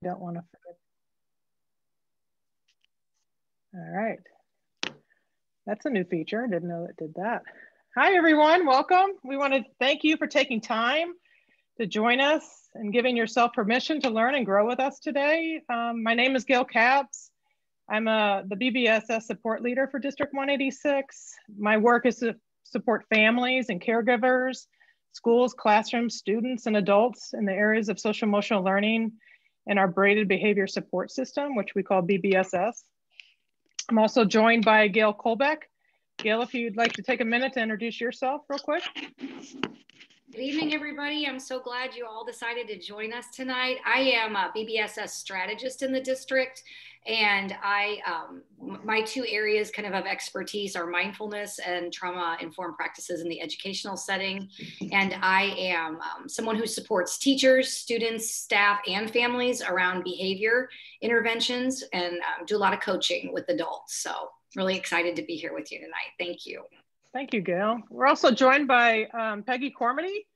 Don't want to forget. All right. That's a new feature. Didn't know it did that. Hi, everyone. Welcome. We want to thank you for taking time to join us and giving yourself permission to learn and grow with us today. My name is Gail Capps. I'm the BBSS support leader for District 186. My work is to support families and caregivers, schools, classrooms, students, and adults in the areas of social emotional learning and our braided behavior support system, which we call BBSS. I'm also joined by Gail Kolbeck. Gail, if you'd like to take a minute to introduce yourself real quick. Good evening, everybody. I'm so glad you all decided to join us tonight. I am a BBSS strategist in the district, and my two areas kind of expertise are mindfulness and trauma-informed practices in the educational setting. And I am someone who supports teachers, students, staff, and families around behavior interventions and do a lot of coaching with adults. So really excited to be here with you tonight. Thank you. Thank you, Gail. We're also joined by Peggy Cormody,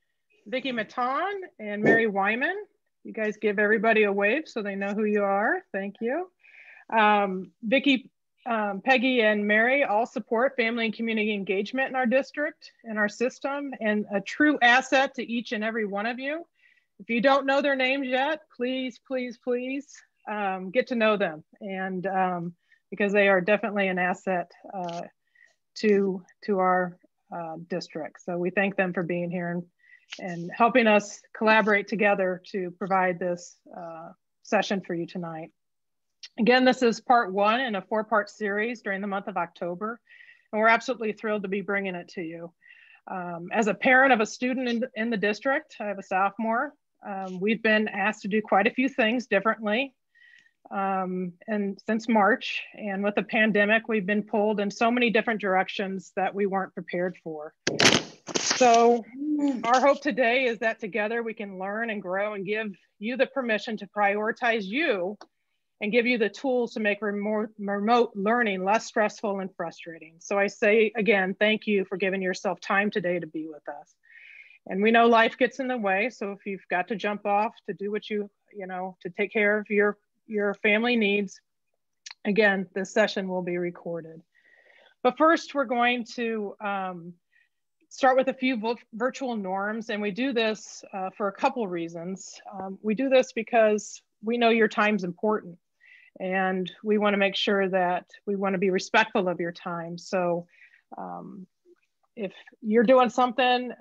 Vicki Maton, and Mary Wyman. You guys give everybody a wave so they know who you are. Thank you. Vicki, Peggy, and Mary all support family and community engagement in our district, in our system, and a true asset to each and every one of you. If you don't know their names yet, please, please, please get to know them, and because they are definitely an asset to our district. So we thank them for being here and helping us collaborate together to provide this session for you tonight. Again, this is part one in a 4-part series during the month of October, and we're absolutely thrilled to be bringing it to you. As a parent of a student in the district, I have a sophomore, we've been asked to do quite a few things differently. And since March, and with the pandemic, we've been pulled in so many different directions that we weren't prepared for. So our hope today is that together we can learn and grow and give you the permission to prioritize you and give you the tools to make remote learning less stressful and frustrating. So I say again, thank you for giving yourself time today to be with us. And we know life gets in the way. So if you've got to jump off to do what you know, to take care of your family needs, again, this session will be recorded. But first, we're going to start with a few virtual norms, and we do this for a couple reasons. We do this because we know your time's important, and we want to make sure that we want to be respectful of your time. So if you're doing something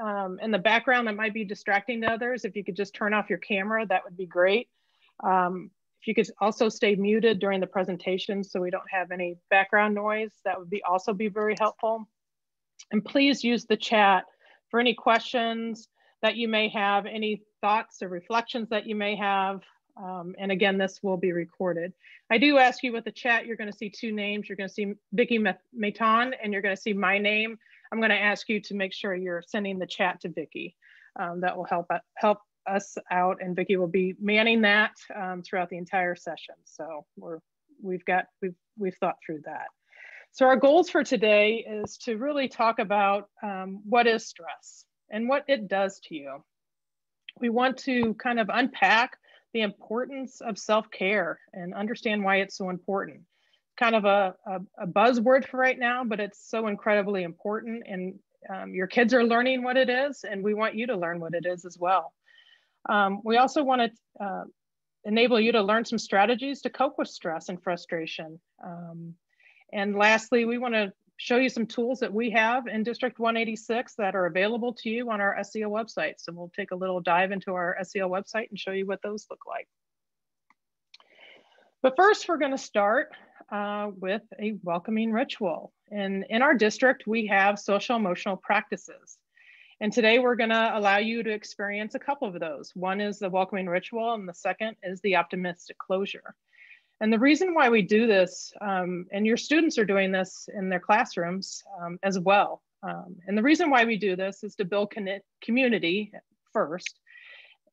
in the background that might be distracting to others, if you could just turn off your camera, that would be great. If you could also stay muted during the presentation so we don't have any background noise, that would also be very helpful. And please use the chat for any questions that you may have, any thoughts or reflections that you may have. And again, this will be recorded. I do ask you with the chat, you're going to see two names. You're going to see Vicki Maton and you're going to see my name. I'm going to ask you to make sure you're sending the chat to Vicki. That will help us out, and Vicki will be manning that throughout the entire session. So we've thought through that. So our goals for today is to really talk about what is stress and what it does to you. We want to kind of unpack the importance of self-care and understand why it's so important. Kind of a buzzword for right now, but it's so incredibly important, and your kids are learning what it is, and we want you to learn what it is as well. We also want to enable you to learn some strategies to cope with stress and frustration. And lastly, we want to show you some tools that we have in District 186 that are available to you on our SEL website. So we'll take a little dive into our SEL website and show you what those look like. But first, we're going to start with a welcoming ritual. And in our district, we have social emotional practices. And today we're going to allow you to experience a couple of those. One is the welcoming ritual, and the second is the optimistic closure. And the reason why we do this, and your students are doing this in their classrooms as well. And the reason why we do this is to build community first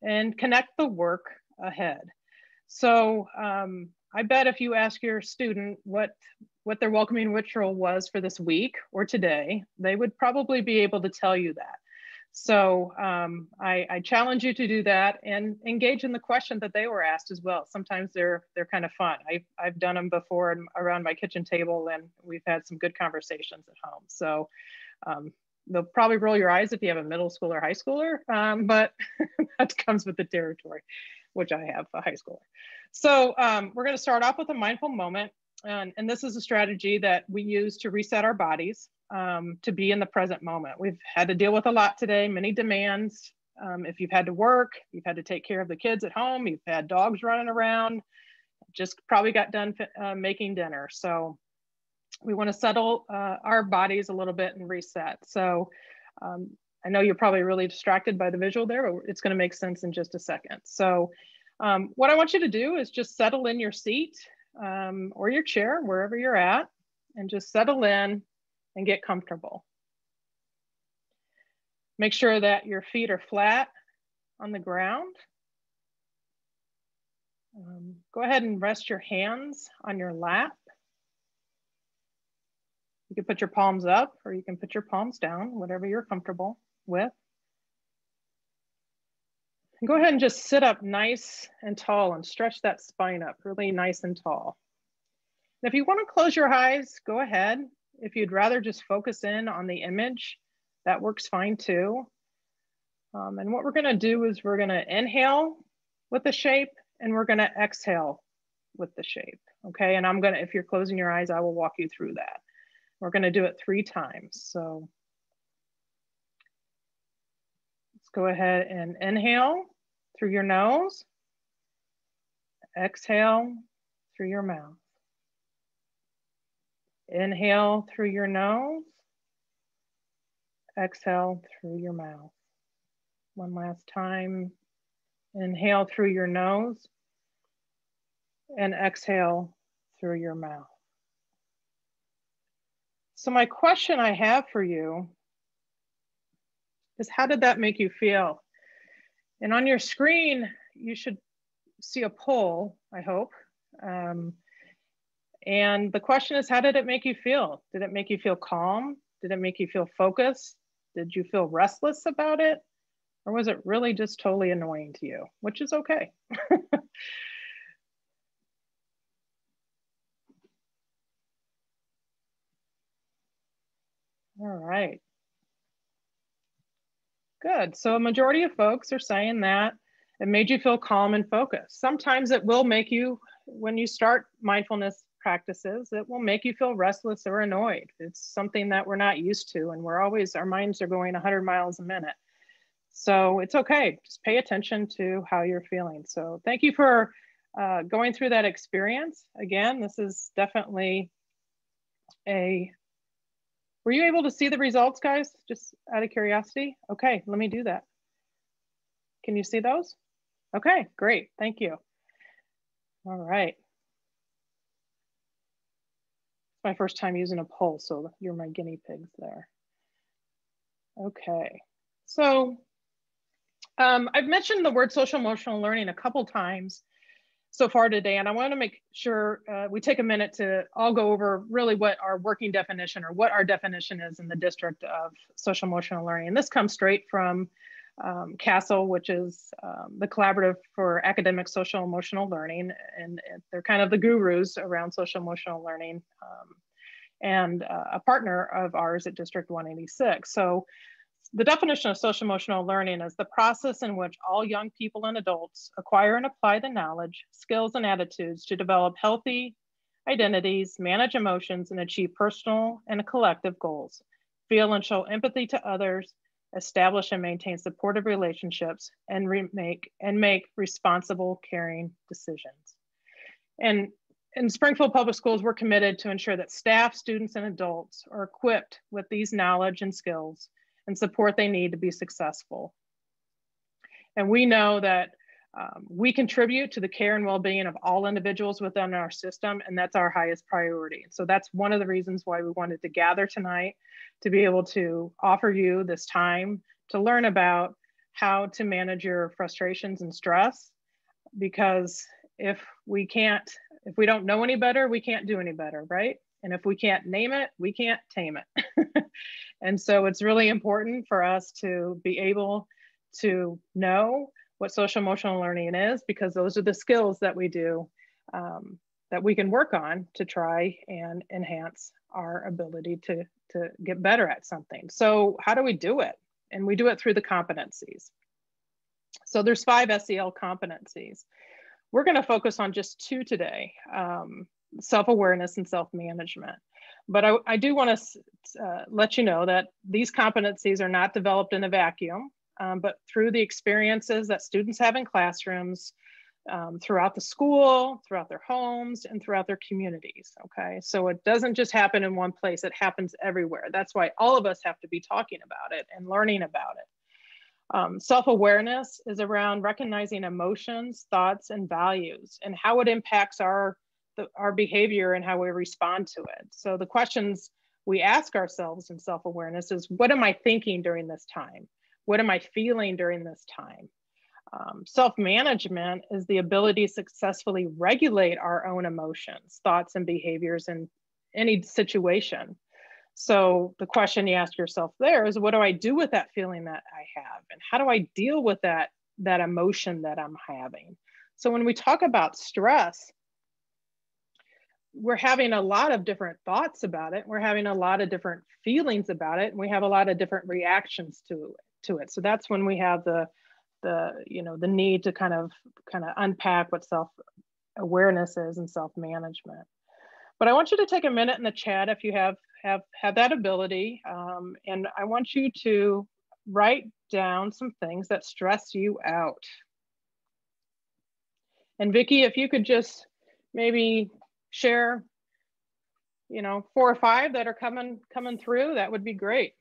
and connect the work ahead. So I bet if you ask your student what their welcoming ritual was for this week or today, they would probably be able to tell you that. So I challenge you to do that and engage in the question that they were asked as well. Sometimes they're kind of fun. I've done them before around my kitchen table, and we've had some good conversations at home. So they'll probably roll your eyes if you have a middle schooler or high schooler, but that comes with the territory, which I have a high schooler. So we're going to start off with a mindful moment. And this is a strategy that we use to reset our bodies, to be in the present moment. We've had to deal with a lot today, many demands. If you've had to work, you've had to take care of the kids at home, you've had dogs running around, just probably got done making dinner. So we want to settle our bodies a little bit and reset. So I know you're probably really distracted by the visual there, but it's going to make sense in just a second. So what I want you to do is just settle in your seat or your chair, wherever you're at, and just settle in and get comfortable. Make sure that your feet are flat on the ground. Go ahead and rest your hands on your lap. You can put your palms up or you can put your palms down, whatever you're comfortable with. And go ahead and just sit up nice and tall and stretch that spine up really nice and tall. And if you want to close your eyes, go ahead. If you'd rather just focus in on the image, that works fine too. And what we're going to do is we're going to inhale with the shape and we're going to exhale with the shape. Okay. And I'm going to, if you're closing your eyes, I will walk you through that. We're going to do it 3 times. So let's go ahead and inhale through your nose, exhale through your mouth. Inhale through your nose, exhale through your mouth. One last time. Inhale through your nose and exhale through your mouth. So my question I have for you is, how did that make you feel? And on your screen, you should see a poll, I hope. And the question is, how did it make you feel? Did it make you feel calm? Did it make you feel focused? Did you feel restless about it? Or was it really just totally annoying to you, which is okay. All right. Good. So a majority of folks are saying that it made you feel calm and focused. Sometimes it will make you, when you start mindfulness practices, it will make you feel restless or annoyed. It's something that we're not used to, and we're always, our minds are going 100 miles a minute. So it's okay, just pay attention to how you're feeling. So thank you for going through that experience. Again, this is definitely were you able to see the results, guys? Just out of curiosity? Okay, let me do that. Can you see those? Okay, great, thank you. All right. It's my first time using a poll, so you're my guinea pigs there. Okay, so I've mentioned the word social emotional learning a couple times so far today, and I want to make sure we take a minute to all go over really what our working definition or what our definition is in the district of social emotional learning. And this comes straight from CASEL, which is the Collaborative for Academic Social Emotional Learning, and they're kind of the gurus around social emotional learning, and a partner of ours at District 186. So the definition of social emotional learning is the process in which all young people and adults acquire and apply the knowledge, skills, and attitudes to develop healthy identities, manage emotions, and achieve personal and collective goals, feel and show empathy to others, establish and maintain supportive relationships, and make responsible, caring decisions. And in Springfield Public Schools, we're committed to ensure that staff, students, and adults are equipped with these knowledge and skills and support they need to be successful. And we know that we contribute to the care and well-being of all individuals within our system, and that's our highest priority. So that's one of the reasons why we wanted to gather tonight, to be able to offer you this time to learn about how to manage your frustrations and stress, because if we don't know any better, we can't do any better, right? And if we can't name it, we can't tame it. And so it's really important for us to be able to know what social emotional learning is, because those are the skills that we do, that we can work on to try and enhance our ability to get better at something. So how do we do it? And we do it through the competencies. So there's 5 SEL competencies. We're going to focus on just 2 today, self-awareness and self-management. But I do want to let you know that these competencies are not developed in a vacuum, but through the experiences that students have in classrooms, throughout the school, throughout their homes, and throughout their communities, okay? So it doesn't just happen in one place, it happens everywhere. That's why all of us have to be talking about it and learning about it. Self-awareness is around recognizing emotions, thoughts, and values, and how it impacts our behavior and how we respond to it. So the questions we ask ourselves in self-awareness is, what am I thinking during this time? What am I feeling during this time? Self-management is the ability to successfully regulate our own emotions, thoughts, and behaviors in any situation. So the question you ask yourself there is, what do I do with that feeling that I have? And how do I deal with that emotion that I'm having? So when we talk about stress, we're having a lot of different thoughts about it. We're having a lot of different feelings about it. And we have a lot of different reactions to it. So that's when we have the need to kind of unpack what self-awareness is and self-management. But I want you to take a minute in the chat if you have that ability. And I want you to write down some things that stress you out. And Vicki, if you could just maybe share, 4 or 5 that are coming through, that would be great.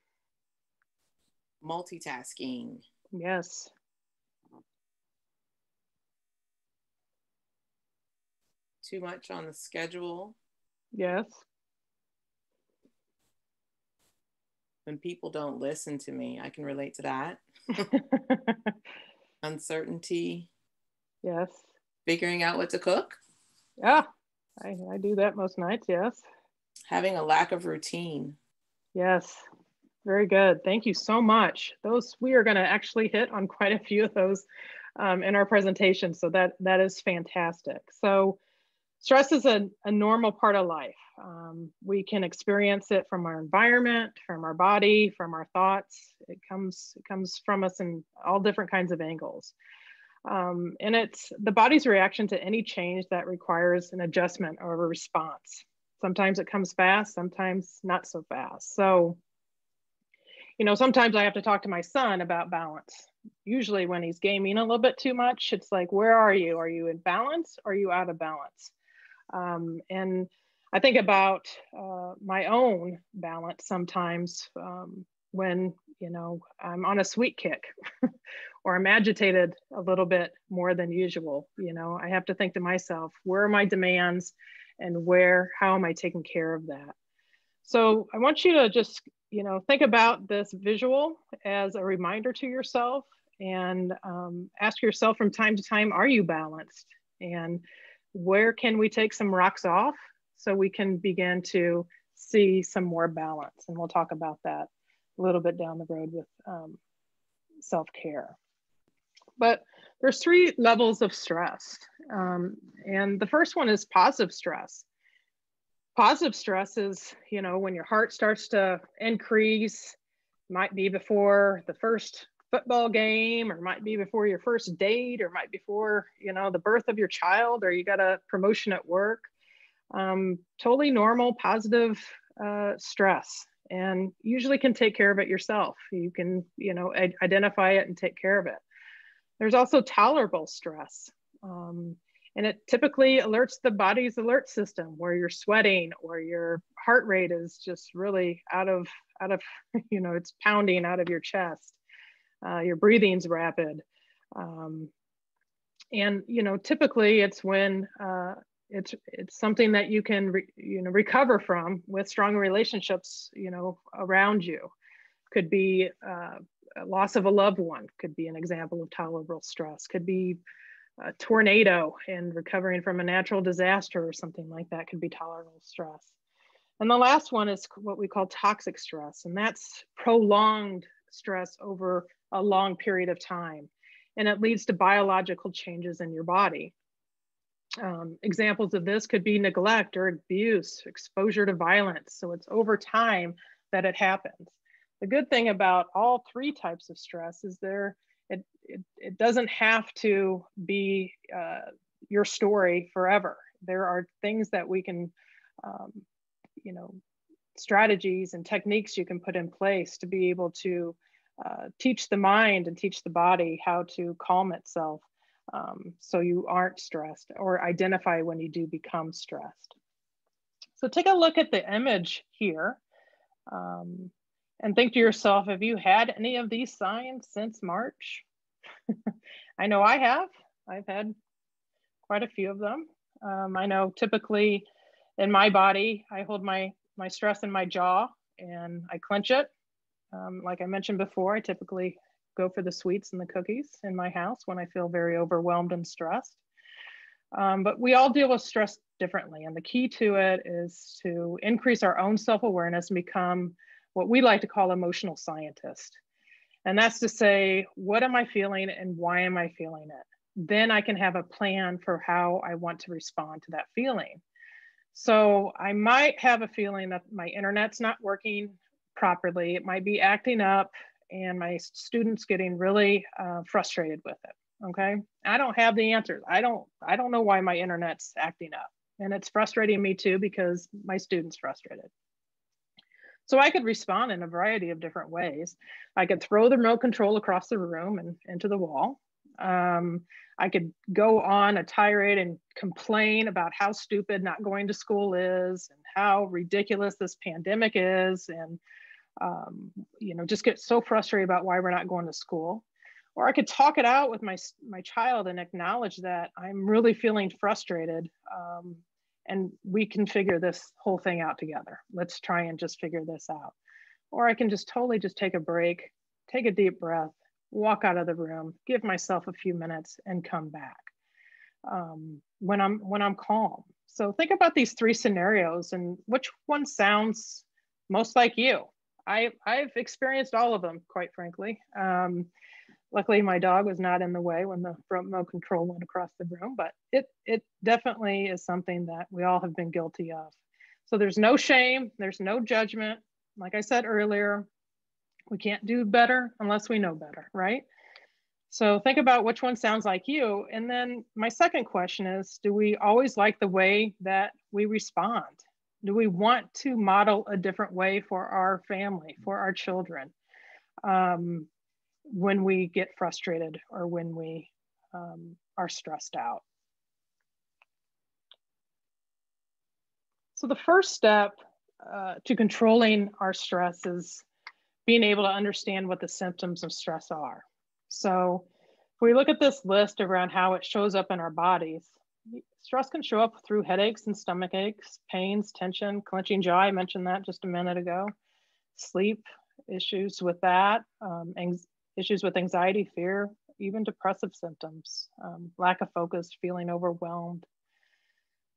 Multitasking. Yes. Too much on the schedule. Yes. When people don't listen to me, I can relate to that. Uncertainty. Yes. Figuring out what to cook. Yeah, I do that most nights, yes. Having a lack of routine. Yes, very good. Thank you so much. We are going to actually hit on quite a few of those in our presentation. So that is fantastic. So stress is a normal part of life. We can experience it from our environment, from our body, from our thoughts. It comes from us in all different kinds of angles. And it's the body's reaction to any change that requires an adjustment or a response. Sometimes it comes fast, sometimes not so fast. So, sometimes I have to talk to my son about balance. Usually when he's gaming a little bit too much, it's like, where are you? Are you in balance? Or are you out of balance? And I think about my own balance sometimes when, I'm on a sweet kick or I'm agitated a little bit more than usual. I have to think to myself, where are my demands and how am I taking care of that? So I want you to just, think about this visual as a reminder to yourself and ask yourself from time to time, are you balanced? And where can we take some rocks off so we can begin to see some more balance? And we'll talk about that a little bit down the road with self-care. But there's 3 levels of stress. And the first one is positive stress. Positive stress is, when your heart starts to increase, might be before the first football game, or might be before your first date, or might be before, the birth of your child, or you got a promotion at work. Totally normal, positive stress, and usually can take care of it yourself. You can, identify it and take care of it. There's also tolerable stress. And it typically alerts the body's alert system, where you're sweating or your heart rate is just really out of, it's pounding out of your chest. Your breathing's rapid. And, typically it's when it's something that you can, recover from with strong relationships, around you. Could be a loss of a loved one, could be an example of tolerable stress, could be a tornado and recovering from a natural disaster or something like that could be tolerable stress. And the last one is what we call toxic stress, and that's prolonged stress over a long period of time. And it leads to biological changes in your body. Examples of this could be neglect or abuse, exposure to violence. So it's over time that it happens. The good thing about all three types of stress is it doesn't have to be your story forever. There are things that we can, strategies and techniques you can put in place to be able to teach the mind and teach the body how to calm itself, so you aren't stressed, or identify when you do become stressed. So take a look at the image here, and think to yourself, have you had any of these signs since March? I know I have. I've had quite a few of them. I know typically in my body, I hold my stress in my jaw and I clench it. Like I mentioned before, I typically go for the sweets and the cookies in my house when I feel very overwhelmed and stressed. But we all deal with stress differently. And the key to it is to increase our own self-awareness and become what we like to call emotional scientists. And that's to say, what am I feeling and why am I feeling it? Then I can have a plan for how I want to respond to that feeling. So I might have a feeling that my internet's not working properly. It might be acting up and my students getting really frustrated with it. Okay, I don't have the answers. I don't know why my internet's acting up, and it's frustrating me too because my students frustrated. So I could respond in a variety of different ways. I could throw the remote control across the room and into the wall. I could go on a tirade and complain about how stupid not going to school is and how ridiculous this pandemic is, and just get so frustrated about why we're not going to school. Or I could talk it out with my child and acknowledge that I'm really feeling frustrated, and we can figure this whole thing out together. Let's try and just figure this out. Or I can just totally just take a break, take a deep breath, walk out of the room, give myself a few minutes and come back when I'm calm. So think about these three scenarios and which one sounds most like you. I've experienced all of them, quite frankly. Luckily, my dog was not in the way when the remote control went across the room, but it definitely is something that we all have been guilty of. So there's no shame, there's no judgment. Like I said earlier, we can't do better unless we know better, right? So think about which one sounds like you. And then my second question is, do we always like the way that we respond? Do we want to model a different way for our family, for our children? When we get frustrated or when we are stressed out. So the first step to controlling our stress is being able to understand what the symptoms of stress are. So if we look at this list around how it shows up in our bodies, stress can show up through headaches and stomach aches, pains, tension, clenching jaw. I mentioned that just a minute ago. Sleep issues with that, issues with anxiety, fear, even depressive symptoms, lack of focus, feeling overwhelmed.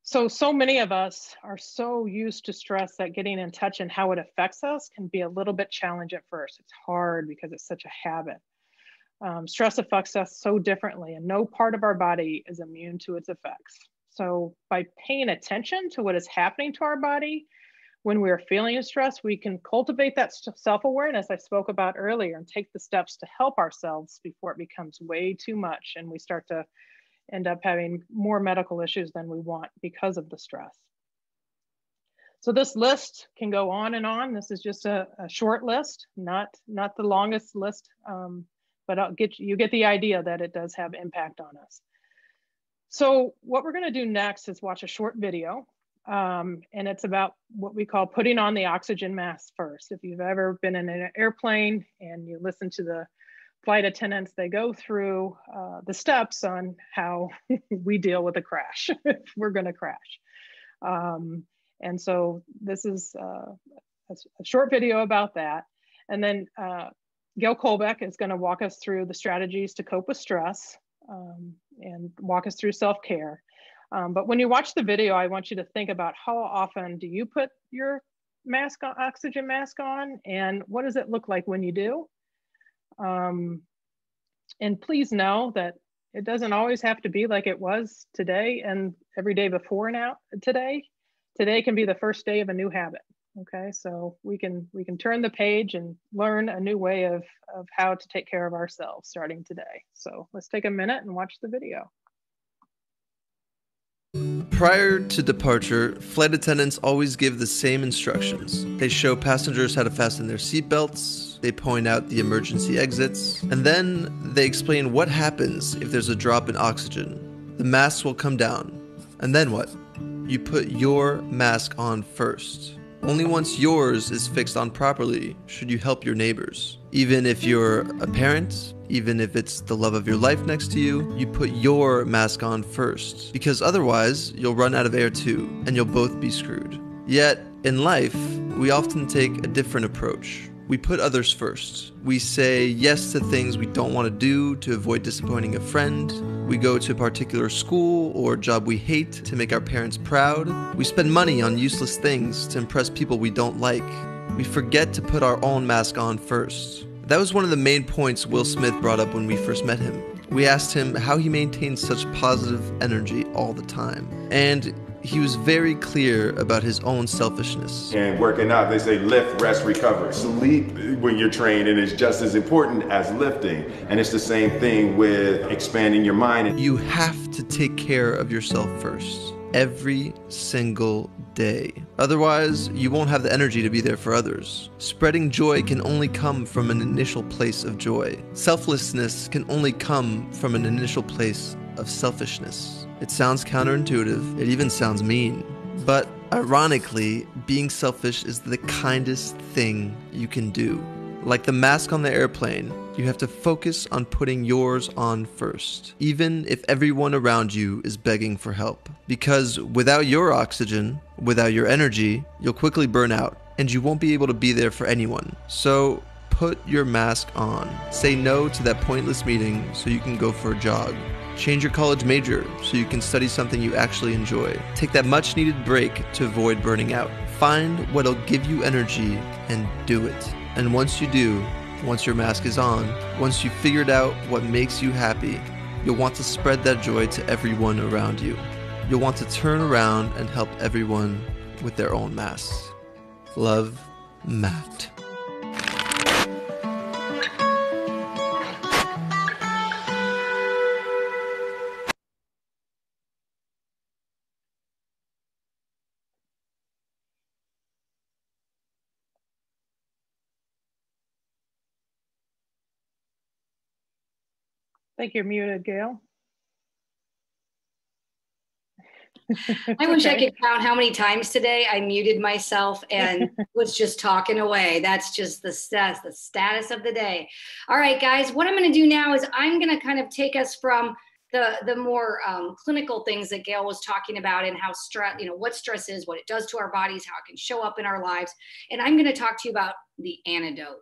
So many of us are so used to stress that getting in touch and how it affects us can be a little bit challenging at first. It's hard because it's such a habit. Stress affects us so differently, and no part of our body is immune to its effects. So by paying attention to what is happening to our body, when we're feeling stress, we can cultivate that self-awareness I spoke about earlier and take the steps to help ourselves before it becomes way too much and we start to end up having more medical issues than we want because of the stress. So this list can go on and on. This is just a short list, not the longest list, but you get the idea that it does have impact on us. So what we're going to do next is watch a short video. And it's about what we call putting on the oxygen mask first. If you've ever been in an airplane and you listen to the flight attendants, they go through the steps on how we deal with a crash if we're going to crash. And so this is a short video about that. And then Gail Kolbeck is going to walk us through the strategies to cope with stress and walk us through self-care. But when you watch the video, I want you to think about how often do you put your oxygen mask on, and what does it look like when you do? And please know that it doesn't always have to be like it was today and every day before now. Today can be the first day of a new habit. Okay, so we can turn the page and learn a new way of how to take care of ourselves starting today. So let's take a minute and watch the video. Prior to departure, flight attendants always give the same instructions. They show passengers how to fasten their seatbelts, they point out the emergency exits, and then they explain what happens if there's a drop in oxygen. The masks will come down. And then what? You put your mask on first. Only once yours is fixed on properly should you help your neighbors. Even if you're a parent, even if it's the love of your life next to you, you put your mask on first. Because otherwise, you'll run out of air too, and you'll both be screwed. Yet, in life, we often take a different approach. We put others first. We say yes to things we don't want to do to avoid disappointing a friend. We go to a particular school or job we hate to make our parents proud. We spend money on useless things to impress people we don't like. We forget to put our own mask on first. That was one of the main points Will Smith brought up when we first met him. We asked him how he maintains such positive energy all the time. And he was very clear about his own selfishness. And working out, they say lift, rest, recover. Sleep when you're training is just as important as lifting. And it's the same thing with expanding your mind. You have to take care of yourself first, every single day. Otherwise, you won't have the energy to be there for others. Spreading joy can only come from an initial place of joy. Selflessness can only come from an initial place of selfishness. It sounds counterintuitive, it even sounds mean. But ironically, being selfish is the kindest thing you can do. Like the mask on the airplane, you have to focus on putting yours on first, even if everyone around you is begging for help. Because without your oxygen, without your energy, you'll quickly burn out, and you won't be able to be there for anyone. So put your mask on. Say no to that pointless meeting so you can go for a jog. Change your college major so you can study something you actually enjoy. Take that much needed break to avoid burning out. Find what'll give you energy and do it. And once you do, once your mask is on, once you've figured out what makes you happy, you'll want to spread that joy to everyone around you. You'll want to turn around and help everyone with their own masks. Love, Matt. I think you're muted, Gail. I wish I could count how many times today I muted myself and was just talking away. That's just the status of the day. All right, guys, what I'm going to do now is I'm going to kind of take us from the more clinical things that Gail was talking about and how stress, what stress is, what it does to our bodies, how it can show up in our lives. And I'm going to talk to you about the antidote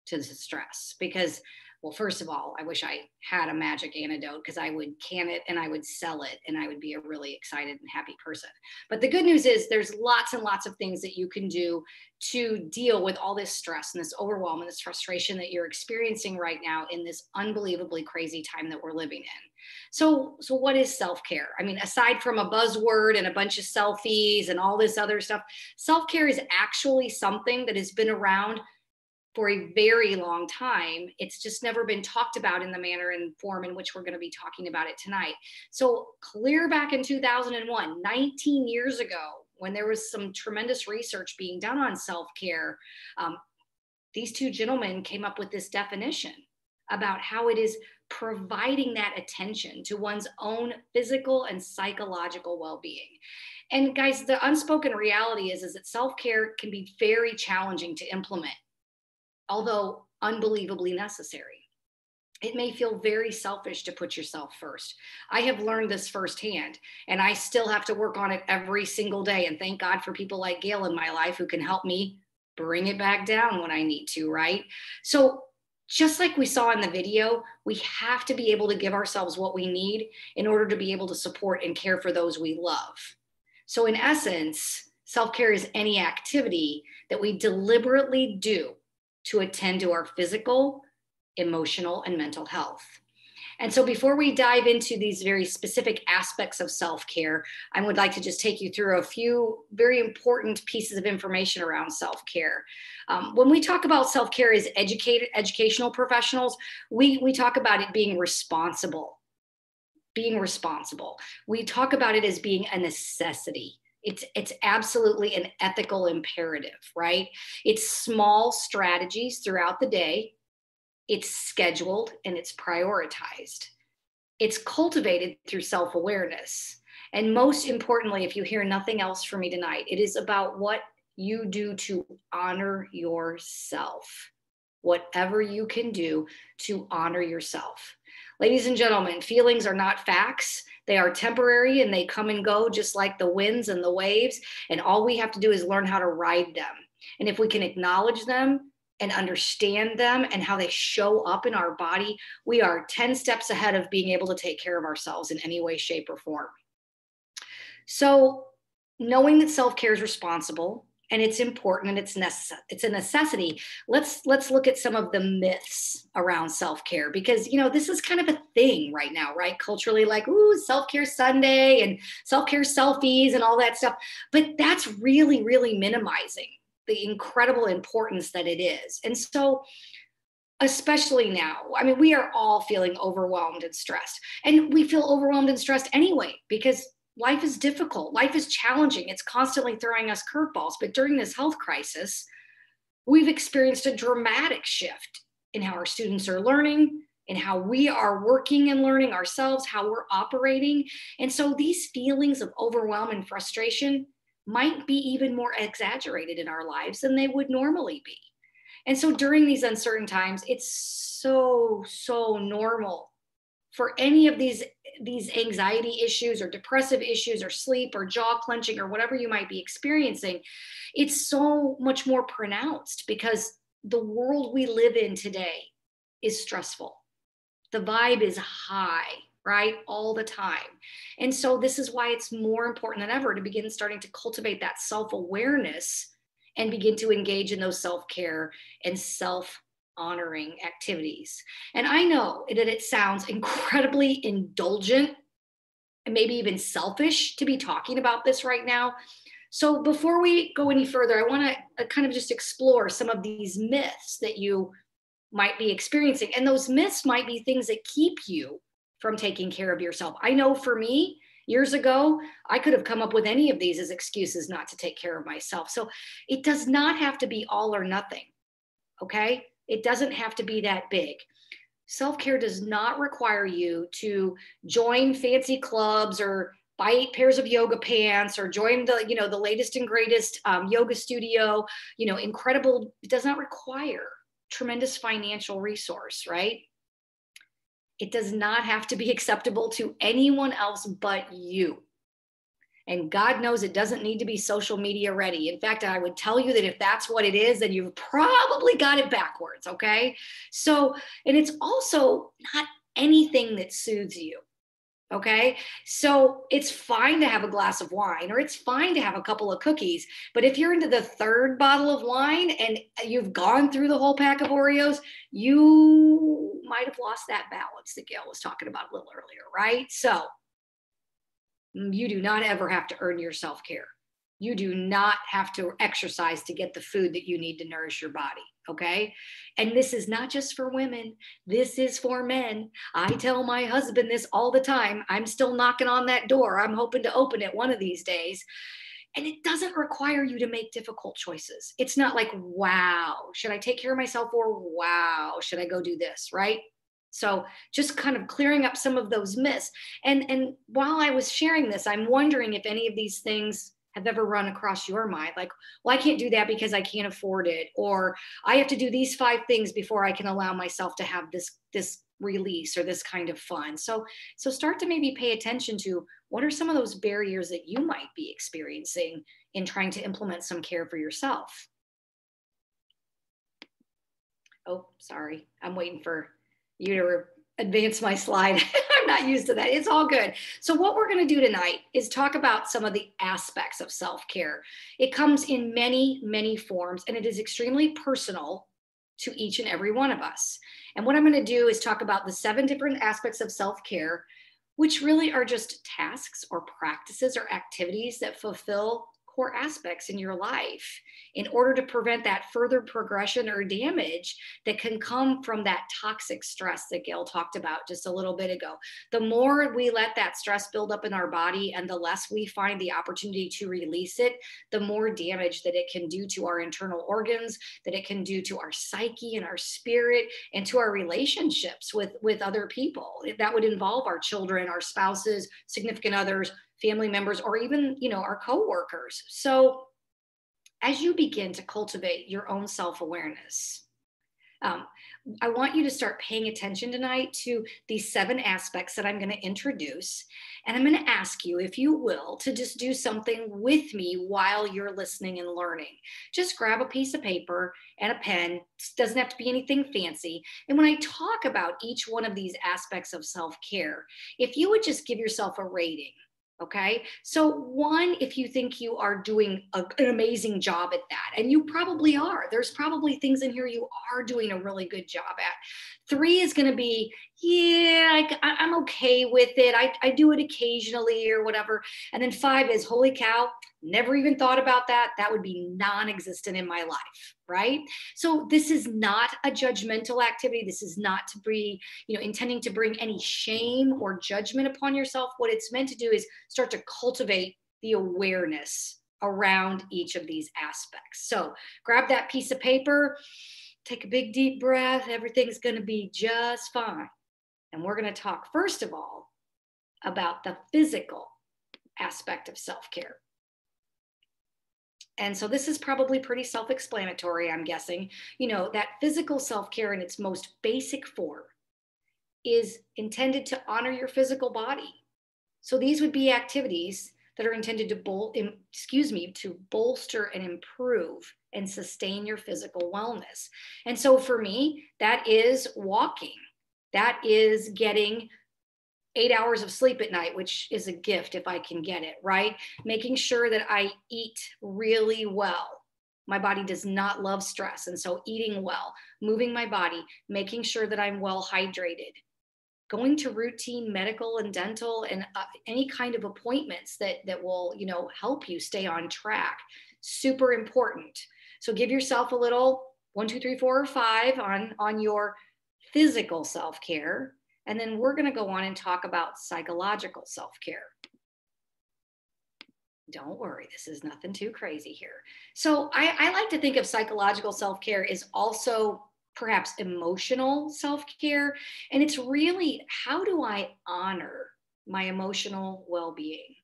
to the stress because, well, first of all, I wish I had a magic antidote because I would can it and I would sell it and I would be a really excited and happy person. But the good news is there's lots and lots of things that you can do to deal with all this stress and this overwhelm and this frustration that you're experiencing right now in this unbelievably crazy time that we're living in. So what is self-care? I mean, aside from a buzzword and a bunch of selfies and all this other stuff, self-care is actually something that has been around for a very long time. It's just never been talked about in the manner and form in which we're going to be talking about it tonight. So clear back in 2001, 19 years ago, when there was some tremendous research being done on self-care, these two gentlemen came up with this definition about how it is providing that attention to one's own physical and psychological well-being. And guys, the unspoken reality is that self-care can be very challenging to implement, although unbelievably necessary. It may feel very selfish to put yourself first. I have learned this firsthand, and I still have to work on it every single day. And thank God for people like Gail in my life who can help me bring it back down when I need to, right? So just like we saw in the video, we have to be able to give ourselves what we need in order to be able to support and care for those we love. So in essence, Self-care is any activity that we deliberately do to attend to our physical, emotional, and mental health. And so before we dive into these very specific aspects of self-care, I would like to just take you through a few very important pieces of information around self-care. When we talk about self-care as educational professionals, we talk about it being responsible. Being responsible. We talk about it as being a necessity. It's absolutely an ethical imperative, right? It's small strategies throughout the day. It's scheduled and it's prioritized. It's cultivated through self-awareness. And most importantly, if you hear nothing else from me tonight, it is about what you do to honor yourself. Whatever you can do to honor yourself. Ladies and gentlemen, feelings are not facts. They are temporary and they come and go just like the winds and the waves. And all we have to do is learn how to ride them. And if we can acknowledge them and understand them and how they show up in our body, we are 10 steps ahead of being able to take care of ourselves in any way, shape, or form. So knowing that self-care is responsible and it's important and it's a necessity, let's look at some of the myths around self-care, because this is kind of a thing right now, right? Culturally, like, ooh, self-care Sunday and self-care selfies and all that stuff. But that's really, really minimizing the incredible importance that it is. And so, especially now, I mean, we are all feeling overwhelmed and stressed. And we feel overwhelmed and stressed anyway, because life is difficult. Life is challenging. It's constantly throwing us curveballs. But during this health crisis, we've experienced a dramatic shift in how our students are learning, in how we are working and learning ourselves, how we're operating. And so these feelings of overwhelm and frustration might be even more exaggerated in our lives than they would normally be. And so during these uncertain times, it's so normal for any of these anxiety issues or depressive issues or sleep or jaw clenching or whatever you might be experiencing. It's so much more pronounced because the world we live in today is stressful. The vibe is high, right? All the time. And so this is why it's more important than ever to begin starting to cultivate that self-awareness and begin to engage in those self-care and self-honoring activities. And I know that it sounds incredibly indulgent and maybe even selfish to be talking about this right now. So before we go any further, I want to kind of just explore some of these myths that you might be experiencing. And those myths might be things that keep you from taking care of yourself. I know for me, years ago, I could have come up with any of these as excuses not to take care of myself. So it does not have to be all or nothing, okay? It doesn't have to be that big. Self-care does not require you to join fancy clubs or buy 8 pairs of yoga pants or join the latest and greatest yoga studio. Incredible. It does not require tremendous financial resource, right? It does not have to be acceptable to anyone else but you. And God knows it doesn't need to be social media ready. In fact, I would tell you that if that's what it is, then you've probably got it backwards, okay? So, and it's also not anything that soothes you. Okay, so it's fine to have a glass of wine or it's fine to have a couple of cookies. But if you're into the 3rd bottle of wine and you've gone through the whole pack of Oreos, you might have lost that balance that Gail was talking about a little earlier, right? So you do not ever have to earn your self-care. You do not have to exercise to get the food that you need to nourish your body. Okay. And this is not just for women. This is for men. I tell my husband this all the time. I'm still knocking on that door. I'm hoping to open it one of these days. And it doesn't require you to make difficult choices. It's not like, wow, should I take care of myself, or wow, should I go do this? Right. So just kind of clearing up some of those myths. And while I was sharing this, I'm wondering if any of these things have ever run across your mind, like, well, I can't do that because I can't afford it, or I have to do these 5 things before I can allow myself to have this release or this kind of fun. So start to maybe pay attention to what are some of those barriers that you might be experiencing in trying to implement some care for yourself. Oh, sorry, I'm waiting for you to advance my slide. I'm not used to that. It's all good. So what we're going to do tonight is talk about some of the aspects of self-care. It comes in many, many forms, and it is extremely personal to each and every one of us. And what I'm going to do is talk about the 7 different aspects of self-care, which really are just tasks or practices or activities that fulfill core aspects in your life in order to prevent that further progression or damage that can come from that toxic stress that Gail talked about just a little bit ago. The more we let that stress build up in our body and the less we find the opportunity to release it, the more damage that it can do to our internal organs, that it can do to our psyche and our spirit and to our relationships with other people. That would involve our children, our spouses, significant others, family members, or even, our coworkers. So as you begin to cultivate your own self-awareness, I want you to start paying attention tonight to these 7 aspects that I'm going to introduce. And I'm going to ask you, if you will, to just do something with me while you're listening and learning. Just grab a piece of paper and a pen. It doesn't have to be anything fancy. And when I talk about each one of these aspects of self-care, if you would just give yourself a rating. Okay. So 1, if you think you are doing an amazing job at that, and you probably are, there's probably things in here you are doing a really good job at. 3 is going to be, yeah, I'm okay with it. I do it occasionally or whatever. And then 5 is, holy cow, never even thought about that. That would be non-existent in my life, right? So this is not a judgmental activity. This is not to be, intending to bring any shame or judgment upon yourself. What it's meant to do is start to cultivate the awareness around each of these aspects. So grab that piece of paper, take a big deep breath. Everything's going to be just fine. And we're going to talk, first of all, about the physical aspect of self-care. And so this is probably pretty self-explanatory, I'm guessing. That physical self-care in its most basic form is intended to honor your physical body. So these would be activities that are intended to bolster and improve and sustain your physical wellness. And so for me, that is walking. That is getting 8 hours of sleep at night, which is a gift if I can get it, right? Making sure that I eat really well. My body does not love stress. And so eating well, moving my body, making sure that I'm well hydrated, going to routine medical and dental and any kind of appointments that will, help you stay on track. Super important. So give yourself a little 1, 2, 3, 4, or 5 on your physical self-care. And then we're going to go on and talk about psychological self-care. Don't worry, this is nothing too crazy here. So I like to think of psychological self-care as also perhaps emotional self-care. And it's really, how do I honor my emotional well-being?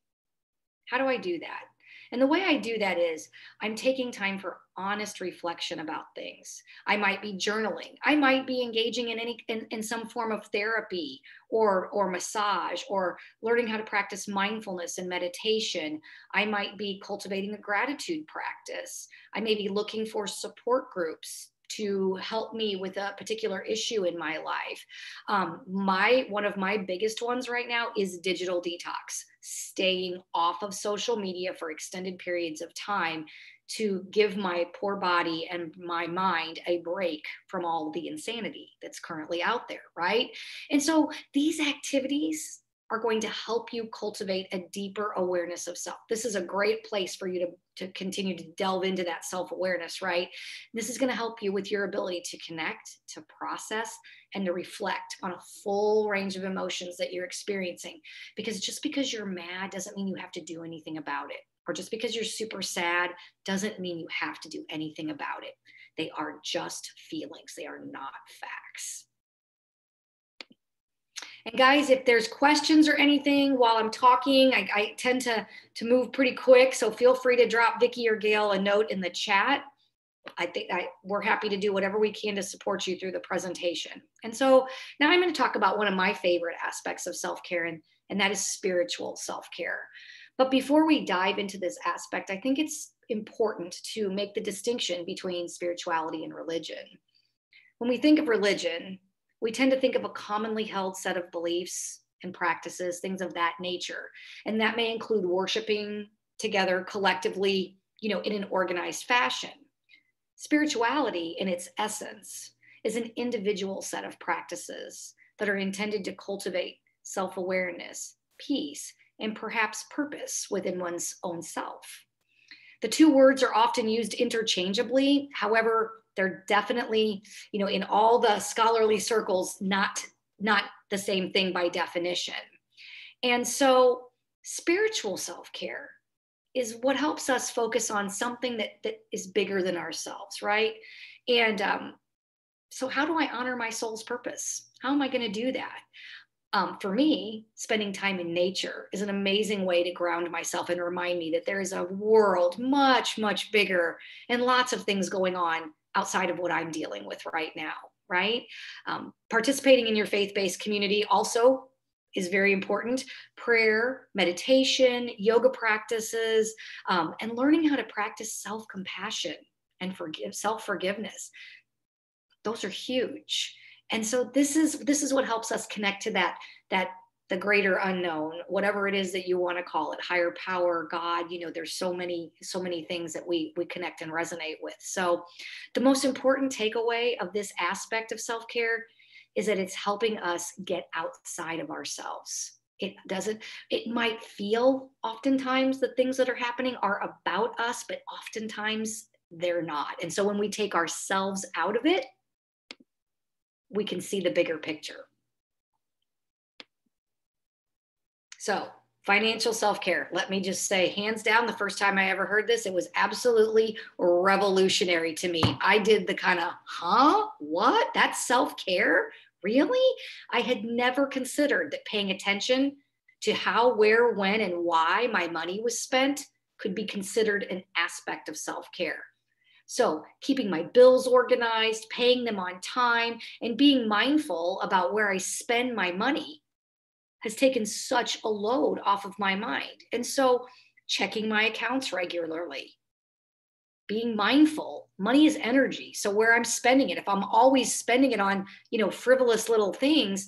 How do I do that? And the way I do that is I'm taking time for honest reflection about things. I might be journaling. I might be engaging in some form of therapy or massage or learning how to practice mindfulness and meditation. I might be cultivating a gratitude practice. I may be looking for support groups to help me with a particular issue in my life. One of my biggest ones right now is digital detox, staying off of social media for extended periods of time to give my poor body and my mind a break from all the insanity that's currently out there, right? And so these activities are going to help you cultivate a deeper awareness of self. This is a great place for you to continue to delve into that self-awareness, right? This is going to help you with your ability to connect, to process, and to reflect on a full range of emotions that you're experiencing. Because just because you're mad doesn't mean you have to do anything about it. Or just because you're super sad doesn't mean you have to do anything about it. They are just feelings. They are not facts. And guys, if there's questions or anything while I'm talking, I tend to move pretty quick. So feel free to drop Vicki or Gail a note in the chat. I think we're happy to do whatever we can to support you through the presentation. And so now I'm going to talk about one of my favorite aspects of self-care, and that is spiritual self-care. But before we dive into this aspect, I think it's important to make the distinction between spirituality and religion. When we think of religion, we tend to think of a commonly held set of beliefs and practices, things of that nature. And that may include worshiping together collectively, in an organized fashion. Spirituality, in its essence, is an individual set of practices that are intended to cultivate self-awareness, peace, and perhaps purpose within one's own self. The two words are often used interchangeably. However, they're definitely, in all the scholarly circles, not the same thing by definition. And so spiritual self-care is what helps us focus on something that is bigger than ourselves, right? And so how do I honor my soul's purpose? How am I going to do that? For me, spending time in nature is an amazing way to ground myself and remind me that there is a world much, much bigger and lots of things going on outside of what I'm dealing with right now, right? Participating in your faith-based community also is very important. Prayer, meditation, yoga practices, and learning how to practice self-compassion and self-forgiveness. Those are huge. And so this is what helps us connect to that the greater unknown, whatever it is that you want to call it, higher power, God. There's so many things that we connect and resonate with. So the most important takeaway of this aspect of self-care is that it's helping us get outside of ourselves. It might feel oftentimes the things that are happening are about us, but oftentimes they're not. And so when we take ourselves out of it, we can see the bigger picture. So financial self-care, let me just say, hands down, the first time I ever heard this, it was absolutely revolutionary to me. I did the kind of, what? That's self-care? Really? I had never considered that paying attention to how, where, when, and why my money was spent could be considered an aspect of self-care. So keeping my bills organized, paying them on time, and being mindful about where I spend my money has taken such a load off of my mind. And so checking my accounts regularly, being mindful, money is energy. So where I'm spending it, if I'm always spending it on, frivolous little things,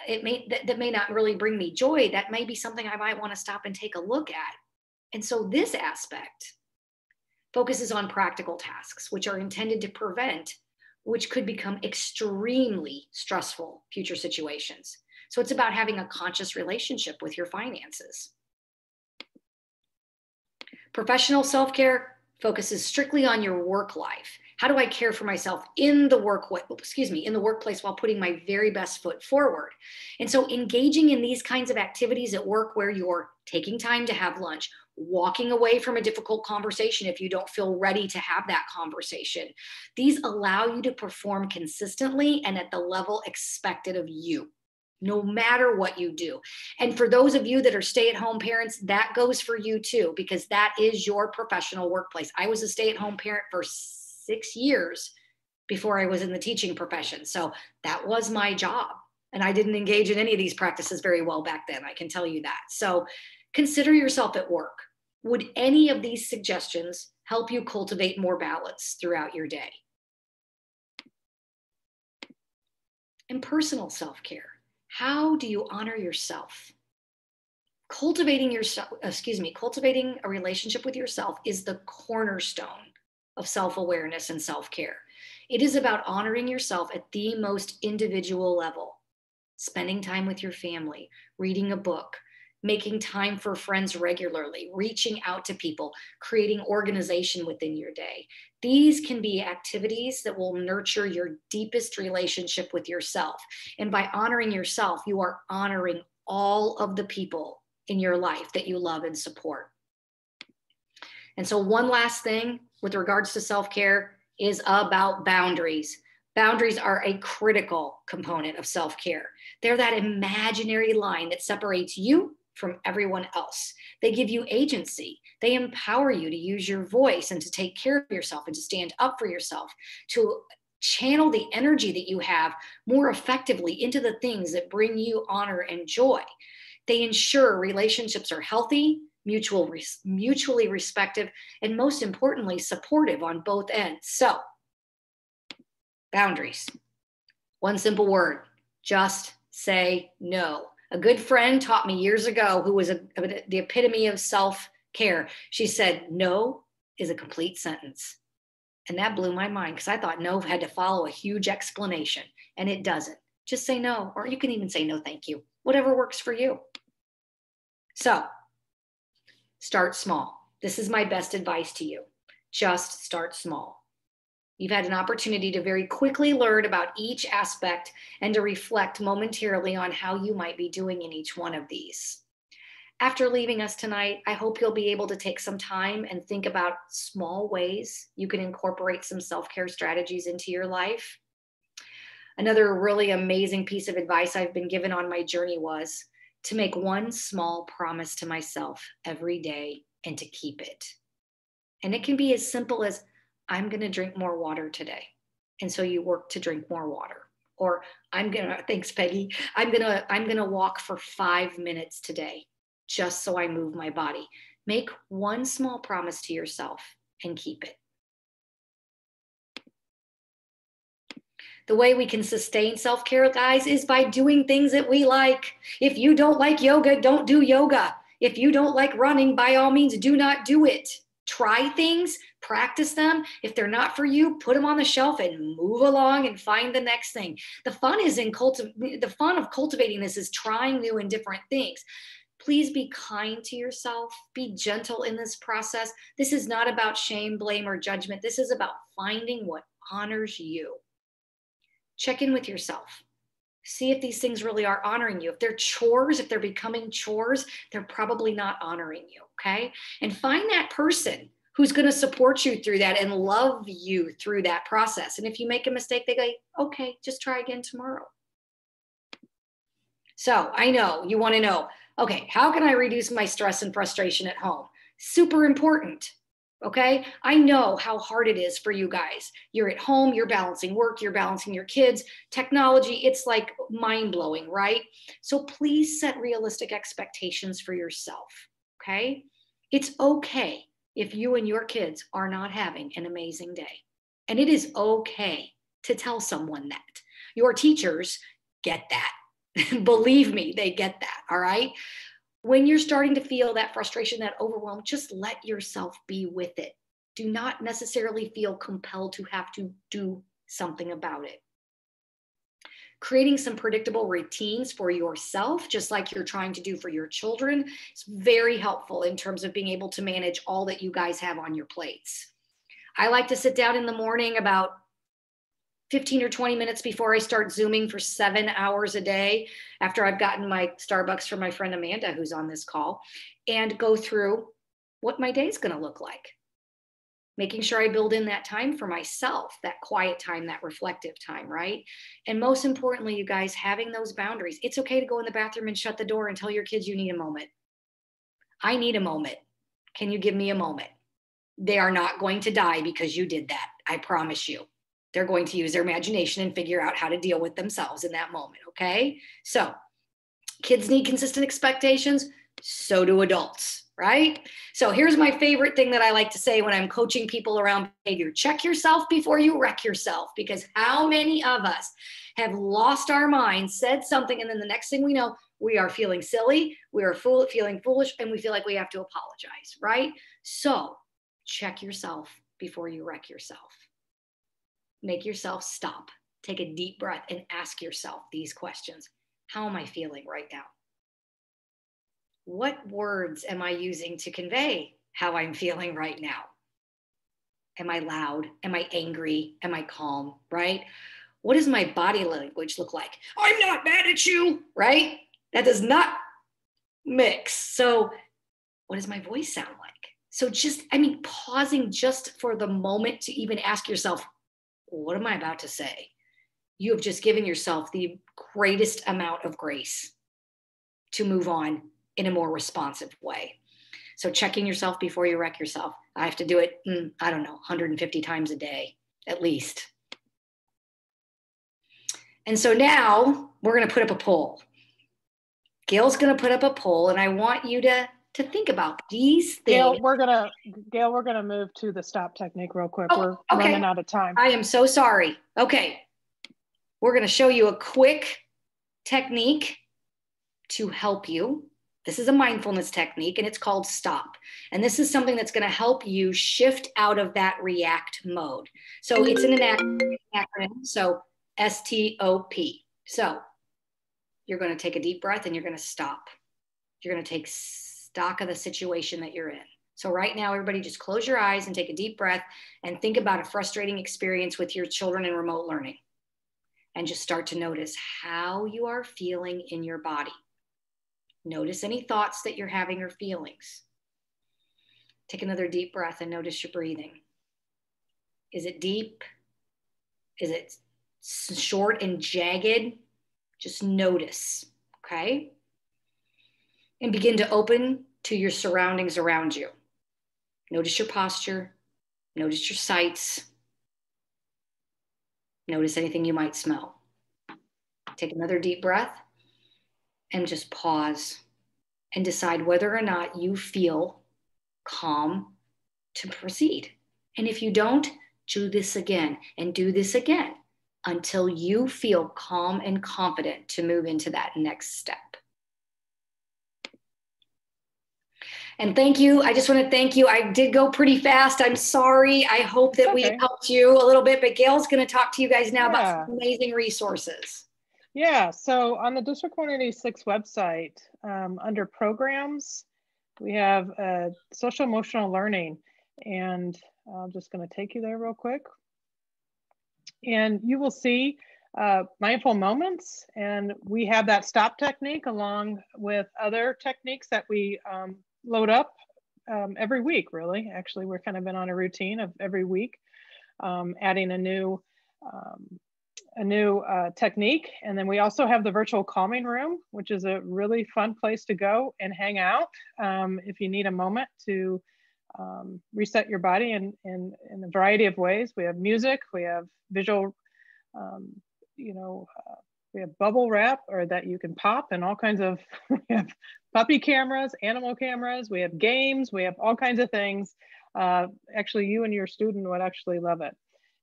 that may not really bring me joy. That may be something I might want to stop and take a look at. And so this aspect focuses on practical tasks, which are intended to prevent, which could become extremely stressful future situations. So it's about having a conscious relationship with your finances. Professional self-care focuses strictly on your work life. How do I care for myself in the workplace while putting my very best foot forward? And so engaging in these kinds of activities at work where you're taking time to have lunch, walking away from a difficult conversation if you don't feel ready to have that conversation. These allow you to perform consistently and at the level expected of you, no matter what you do. And for those of you that are stay-at-home parents, that goes for you too, because that is your professional workplace. I was a stay-at-home parent for 6 years before I was in the teaching profession. So that was my job. And I didn't engage in any of these practices very well back then, I can tell you that. So consider yourself at work. Would any of these suggestions help you cultivate more balance throughout your day? And personal self-care. How do you honor yourself? Cultivating a relationship with yourself is the cornerstone of self-awareness and self-care. It is about honoring yourself at the most individual level, spending time with your family, reading a book, making time for friends regularly, reaching out to people, creating organization within your day. These can be activities that will nurture your deepest relationship with yourself. And by honoring yourself, you are honoring all of the people in your life that you love and support. And so one last thing with regards to self-care is about boundaries. Boundaries are a critical component of self-care. They're that imaginary line that separates you from everyone else. They give you agency. They empower you to use your voice and to take care of yourself and to stand up for yourself, to channel the energy that you have more effectively into the things that bring you honor and joy. They ensure relationships are healthy, mutually respectful, and most importantly, supportive on both ends. So, boundaries. One simple word, just say no. A good friend taught me years ago, who was the epitome of self-care. She said, no is a complete sentence. And that blew my mind because I thought no had to follow a huge explanation, and it doesn't. Just say no, or you can even say no, thank you, whatever works for you. So start small. This is my best advice to you. Just start small. You've had an opportunity to very quickly learn about each aspect and to reflect momentarily on how you might be doing in each one of these. After leaving us tonight, I hope you'll be able to take some time and think about small ways you can incorporate some self-care strategies into your life. Another really amazing piece of advice I've been given on my journey was to make one small promise to myself every day and to keep it. And it can be as simple as, I'm going to drink more water today. And so you work to drink more water. Or thanks, Peggy. I'm going to walk for 5 minutes today, just so I move my body. Make one small promise to yourself and keep it. The way we can sustain self-care, guys, is by doing things that we like. If you don't like yoga, don't do yoga. If you don't like running, by all means, do not do it. Try things, practice them. If they're not for you, put them on the shelf and move along and find the next thing. The fun of cultivating this is trying new and different things. Please be kind to yourself. Be gentle in this process. This is not about shame, blame, or judgment. This is about finding what honors you. Check in with yourself. See if these things really are honoring you. If they're chores, if they're becoming chores, they're probably not honoring you, okay? And find that person who's going to support you through that and love you through that process. And if you make a mistake, they go, okay, just try again tomorrow. So I know you want to know, okay, how can I reduce my stress and frustration at home? Super important. Okay, I know how hard it is for you guys. You're at home, you're balancing work, you're balancing your kids, technology, it's like mind-blowing, right? So please set realistic expectations for yourself, okay? It's okay if you and your kids are not having an amazing day. And it is okay to tell someone that. Your teachers get that. Believe me, they get that, all right? When you're starting to feel that frustration, that overwhelm, just let yourself be with it. Do not necessarily feel compelled to have to do something about it. Creating some predictable routines for yourself, just like you're trying to do for your children, is very helpful in terms of being able to manage all that you guys have on your plates. I like to sit down in the morning about 15 or 20 minutes before I start Zooming for 7 hours a day, after I've gotten my Starbucks from my friend Amanda, who's on this call, and go through what my day is going to look like. Making sure I build in that time for myself, that quiet time, that reflective time, right? And most importantly, you guys, having those boundaries. It's okay to go in the bathroom and shut the door and tell your kids you need a moment. I need a moment. Can you give me a moment? They are not going to die because you did that. I promise you. They're going to use their imagination and figure out how to deal with themselves in that moment, okay? So kids need consistent expectations, so do adults, right? So here's my favorite thing that I like to say when I'm coaching people around behavior. Check yourself before you wreck yourself, because how many of us have lost our minds, said something, and then the next thing we know, we are feeling silly, we are feeling foolish, and we feel like we have to apologize, right? So check yourself before you wreck yourself. Make yourself stop, take a deep breath, and ask yourself these questions. How am I feeling right now? What words am I using to convey how I'm feeling right now? Am I loud? Am I angry? Am I calm, right? What does my body language look like? I'm not mad at you, right? That does not mix. So what does my voice sound like? So pausing just for the moment to even ask yourself, what am I about to say? You have just given yourself the greatest amount of grace to move on in a more responsive way. So checking yourself before you wreck yourself. I have to do it, 150 times a day, at least. And so now we're going to put up a poll. Gail's going to put up a poll, and I want you to think about these things. Gail, we're gonna move to the stop technique real quick. We're running out of time. I am so sorry. Okay. we're going to show you a quick technique to help you. This is a mindfulness technique, and it's called STOP. And this is something that's going to help you shift out of that react mode. So it's in an acronym. So STOP. So you're going to take a deep breath and you're going to stop. You're going to take stock of the situation that you're in. So right now, everybody just close your eyes and take a deep breath and think about a frustrating experience with your children in remote learning. And just start to notice how you are feeling in your body. Notice any thoughts that you're having or feelings. Take another deep breath and notice your breathing. Is it deep? Is it short and jagged? Just notice, okay? And begin to open to your surroundings around you. Notice your posture. Notice your sights. Notice anything you might smell. Take another deep breath and just pause and decide whether or not you feel calm to proceed. And if you don't, do this again and do this again until you feel calm and confident to move into that next step. And thank you. I just want to thank you. I did go pretty fast. I'm sorry. I hope that we helped you a little bit, but Gail's going to talk to you guys now about some amazing resources. Yeah, so on the District 186 website, under programs, we have social emotional learning, and I'm just going to take you there real quick. And you will see mindful moments, and we have that stop technique along with other techniques that we load up every week, really. Actually, we're kind of been on a routine of every week adding a new technique. And then we also have the virtual calming room, which is a really fun place to go and hang out if you need a moment to reset your body in a variety of ways. We have music, we have visual, we have bubble wrap or that you can pop, and all kinds of, we have puppy cameras, animal cameras, we have games, we have all kinds of things. Actually, you and your student would actually love it.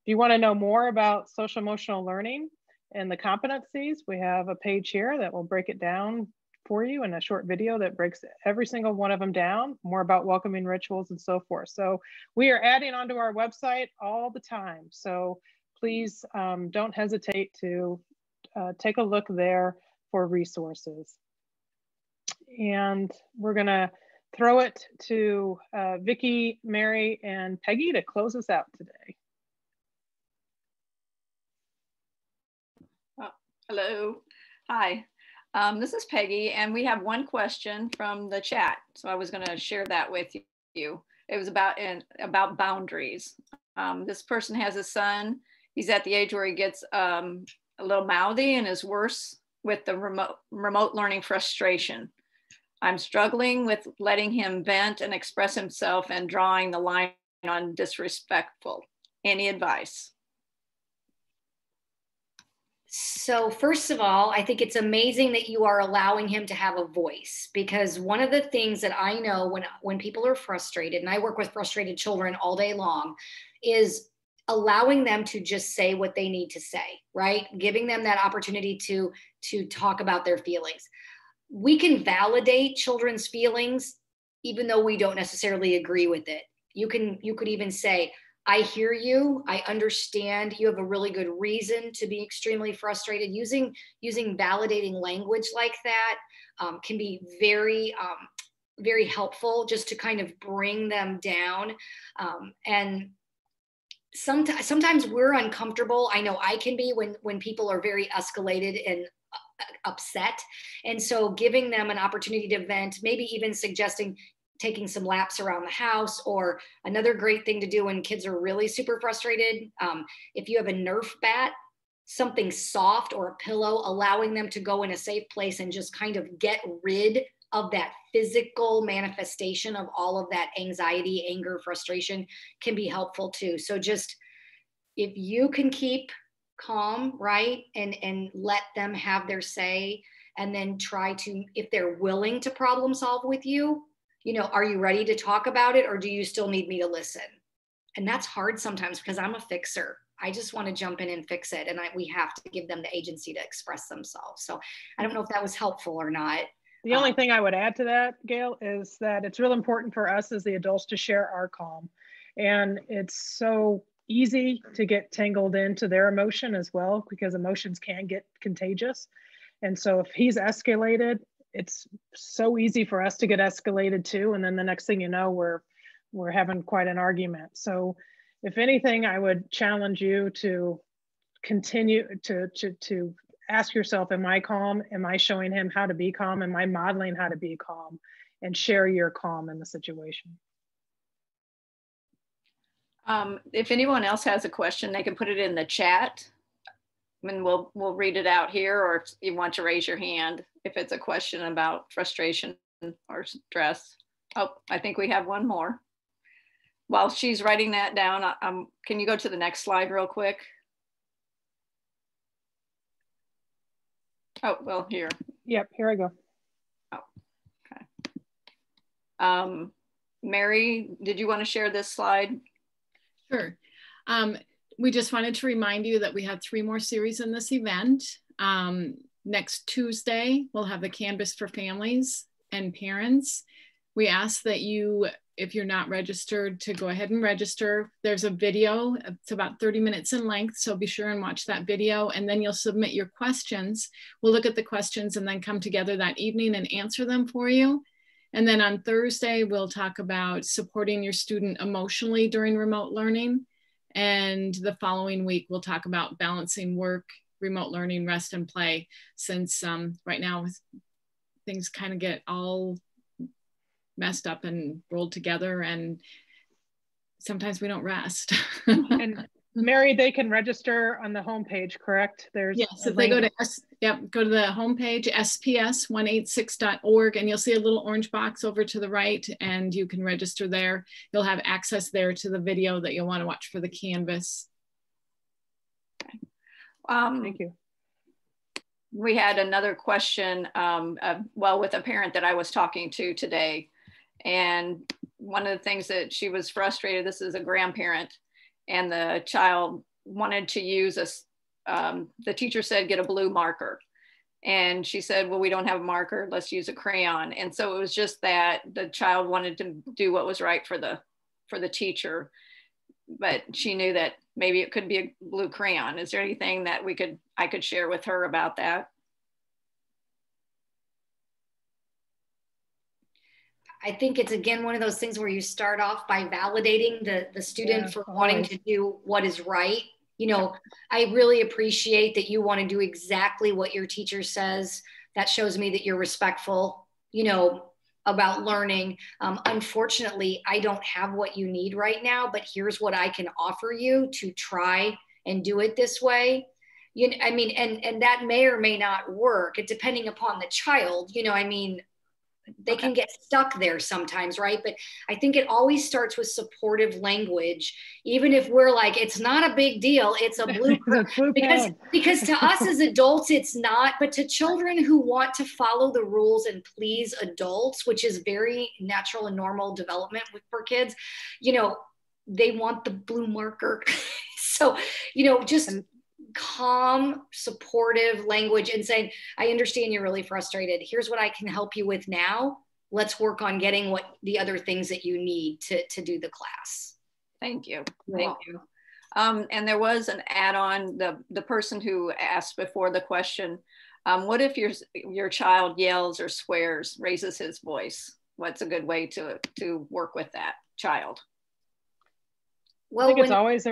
If you want to know more about social emotional learning and the competencies, we have a page here that will break it down for you in a short video that breaks every single one of them down, more about welcoming rituals and so forth. So we are adding onto our website all the time. So please don't hesitate to take a look there for resources. And we're gonna throw it to Vicki, Mary, and Peggy to close us out today. Hello, hi, this is Peggy, and we have one question from the chat. So I was going to share that with you. It was about boundaries. This person has a son. He's at the age where he gets a little mouthy and is worse with the remote learning frustration. I'm struggling with letting him vent and express himself and drawing the line on disrespectful. Any advice? So first of all, I think it's amazing that you are allowing him to have a voice, because one of the things that I know when people are frustrated, and I work with frustrated children all day long, is allowing them to just say what they need to say, right? Giving them that opportunity to talk about their feelings. We can validate children's feelings, even though we don't necessarily agree with it. You could even say, I hear you. I understand. You have a really good reason to be extremely frustrated. Using validating language like that can be very, very helpful, just to kind of bring them down. And sometimes we're uncomfortable. I know I can be when people are very escalated and upset. And so giving them an opportunity to vent, maybe even suggesting taking some laps around the house, or another great thing to do when kids are really super frustrated. If you have a Nerf bat, something soft or a pillow, allowing them to go in a safe place and just kind of get rid of that physical manifestation of all of that anxiety, anger, frustration can be helpful too. So just, if you can keep calm, right? And let them have their say, and then try to, if they're willing to problem solve with you, are you ready to talk about it, or do you still need me to listen? And that's hard sometimes because I'm a fixer. I just want to jump in and fix it. And we have to give them the agency to express themselves. So I don't know if that was helpful or not. The only thing I would add to that, Gail, is that it's real important for us as the adults to share our calm. And it's so easy to get tangled into their emotion as well, because emotions can get contagious. And so if he's escalated, it's so easy for us to get escalated too. And then the next thing you know, we're having quite an argument. So if anything, I would challenge you to continue to ask yourself, am I calm? Am I showing him how to be calm? Am I modeling how to be calm? And share your calm in the situation. If anyone else has a question, they can put it in the chat and we'll read it out here, or if you want to raise your hand if it's a question about frustration or stress. Oh, I think we have one more. While she's writing that down, can you go to the next slide real quick? Oh, well, here. Yep, here I go. Oh, okay. Mary, did you want to share this slide? Sure. We just wanted to remind you that we have 3 more series in this event. Next Tuesday, we'll have the Canvas for families and parents. We ask that you, if you're not registered, to go ahead and register. There's a video, it's about 30 minutes in length, so be sure and watch that video, and then you'll submit your questions. We'll look at the questions and then come together that evening and answer them for you. And then on Thursday, we'll talk about supporting your student emotionally during remote learning. And the following week, we'll talk about balancing work, remote learning, rest, and play, since right now things kind of get all messed up and rolled together, and sometimes we don't rest. And Mary, they can register on the homepage, correct? There's yes, if they go to go to the homepage, sps186.org, and you'll see a little orange box over to the right, and you can register there. You'll have access there to the video that you'll want to watch for the Canvas. Thank you. We had another question, well, with a parent that I was talking to today. And one of the things that she was frustrated, this is a grandparent, and the child wanted to use the teacher said, get a blue marker. And she said, well, we don't have a marker, let's use a crayon. And so it was just that the child wanted to do what was right for the teacher, but she knew that maybe it could be a blue crayon. Is there anything that I could share with her about that? I think it's, again, one of those things where you start off by validating the student for wanting to do what is right. You know, I really appreciate that you want to do exactly what your teacher says. That shows me that you're respectful, you know, about learning. Unfortunately, I don't have what you need right now, but here's what I can offer you to try and do it this way. You know, I mean, and that may or may not work. It depending upon the child, you know, I mean, they can get stuck there sometimes, right? But I think it always starts with supportive language, even if we're like, it's not a big deal, it's a blue because to us as adults, it's not, but to children who want to follow the rules and please adults, which is very natural and normal development for kids, you know, they want the blue marker. So, you know, just calm, supportive language and saying, I understand you're really frustrated. Here's what I can help you with now. Let's work on getting what the other things that you need to do the class. Thank you. Thank you. And there was an add-on, the person who asked before the question, what if your child yells or swears, raises his voice? What's a good way to work with that child? Well, I think it's always,